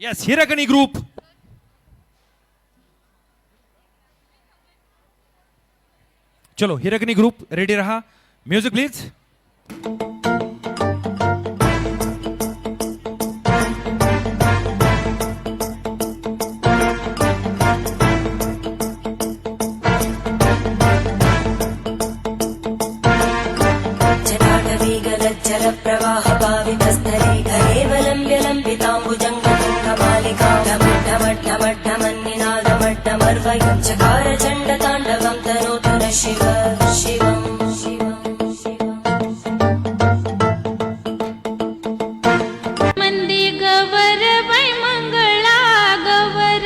Yes Hirkani group. चलो Hirkani group ready रहा. Music please. प्रवाह पावितस्थले घरेवलम्ब्य लम्बिताम्बुजङ्गतुङ्गमालिका ढमड्ढमड्ढमन्निनादमड्ढमर्वयं चकार चण्डताण्डवं तनोतु न शिव शिवम् मंदी गवर बाई मंगळा गवर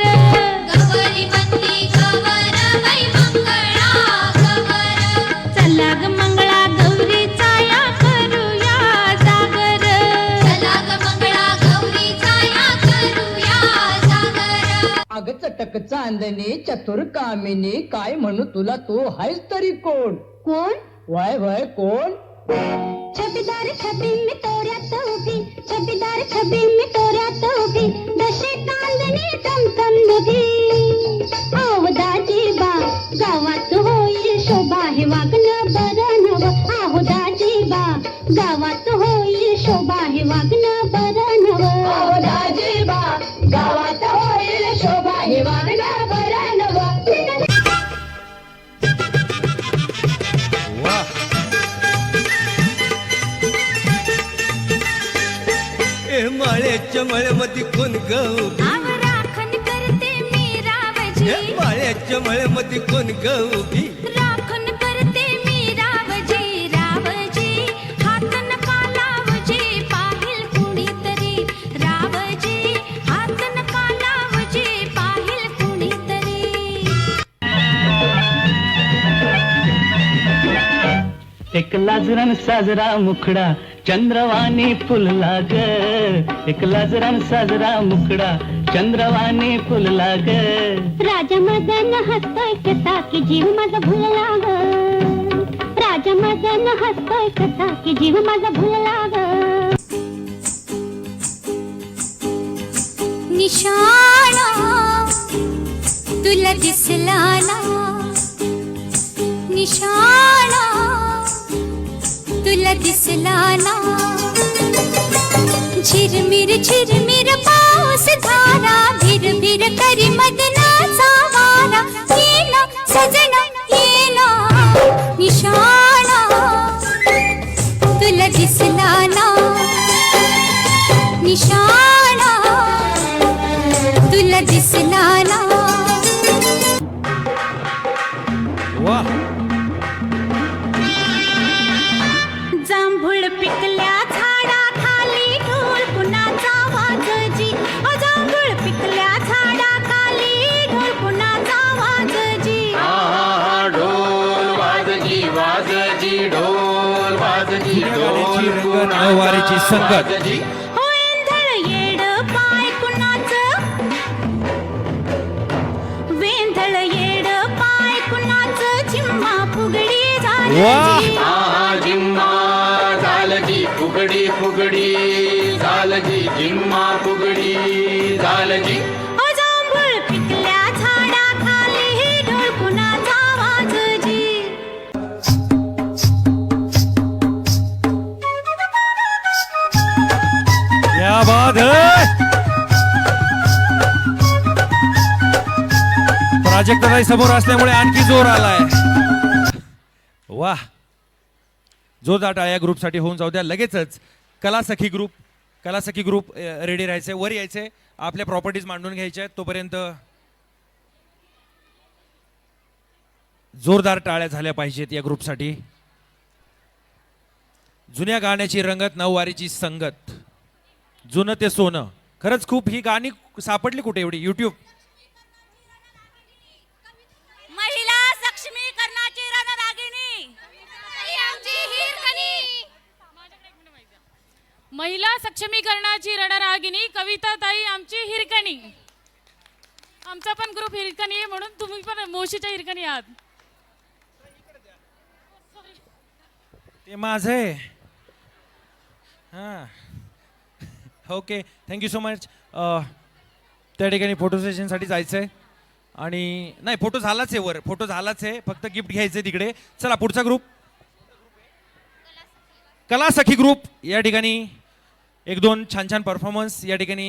गवरी मंदी गवर बाई मंगळा गवर चला ग मंगळा गौरी चाया करूया जागर चला ग मंगळा गौरी चाया करूया जागर अग चटक चांदणी चतुर कामिनी काय म्हणू तुला तू हायस तरी कोण कोण वय वय कोण छबीदार छबी मी तोऱ्यात उभी छबीदार छबी मी तोऱ्यात उभी दशे चांदणी चमचम उभी आवदाजी बा गावात होईल शोभा हे वागणं बरं नव आवदाजी बा गावात होईल शोभा हे वागणं बरं नव दाजीबा गावात होईल शोभा हे वागणं बरं नव. वाह. ए माळ्याच्या मळ्यामध्ये कोण गौबी आव राखण करते मी रावजी ए माळ्याच्या मळ्यामध्ये कोण गौबी राखण करते मी रावजी रावजी हात नका लावजी पाहिल कुणीतरी रावजी हात नका लावजी पाहिल कुणीतरी एक लाजरान साजरा मुखडा चंद्रवाणी फुलला ग एक लाजरान साजरा मुखडा चंद्रवाणी फुलला ग राजा मदन हसतोय कसा की जीव माझा भुलला ग राजा मदन हसतोय कसा की जीव माझा भुलला ग निशाणा तुला दिसला ना निशाणा तुला दिसला ना झिरमिर पाऊस धारा भिर भिर करी मदनाचा वारा येना सजना येना निशाणा तुला दिसला ना निशाणा तुला दिसला ना वाह. जांभूळ पिकल्या झाडा खाली ढोल कुणाचा वाजजी जांभूळ पिकल्या झाडा खाली ढोल कुणाचा वाजजी ढोल वाजजी वाजजी ढोल वाजजी गाण्याची रंगत नऊवारीची संगत. हो एंधळ येड पाय कुणाचं वेंधळ येड पाय कुणाचं चिम्मा फुगडी वाह. झाली जिम्मा झालजी फुगडी फुगडी झालजी जिम्मा फुगडी झालजी जांभूळ पिकल्या झाडा खाली ढोल कुणाचा वाजजी क्या बात है. प्राजक्ताताई समोर असल्यामुळे आणखी जोर आलाय. वाह. जोरदार टाळ्या ग्रुपसाठी होऊन जाऊ द्या. लगेचच कलासखी ग्रुप रेडी राहायचे, वर यायचे, आपल्या प्रॉपर्टीज मांडून घ्यायच्या आहेत. तोपर्यंत जोरदार टाळ्या झाल्या पाहिजेत या ग्रुपसाठी. जुन्या गाण्याची रंगत नऊवारीची संगत जुनं ते सोनं. खरंच खूप ही गाणी सापडली कुठे एवढी युट्यूब. महिला सक्षमीकरणाची रणरागिणी आमची हिरकणी महिला सक्षमीकरणाची रणरागिणी कविताताई आमची हिरकणी. आमचा पण ग्रुप हिरकणी आहे म्हणून तुम्ही पण मोशीच्या हिरकणी आहात. ते माझं आहे. हां ओके थँक्यू सो मच. त्या ठिकाणी फोटो सेशनसाठी जायचं आहे. आणि नाही, फोटो झालाच आहे वर, फोटो झालाच आहे, फक्त गिफ्ट घ्यायचं आहे तिकडे. चला पुढचा ग्रुप कला सखी ग्रुप. या ठिकाणी एक दोन छान छान परफॉर्मन्स या ठिकाणी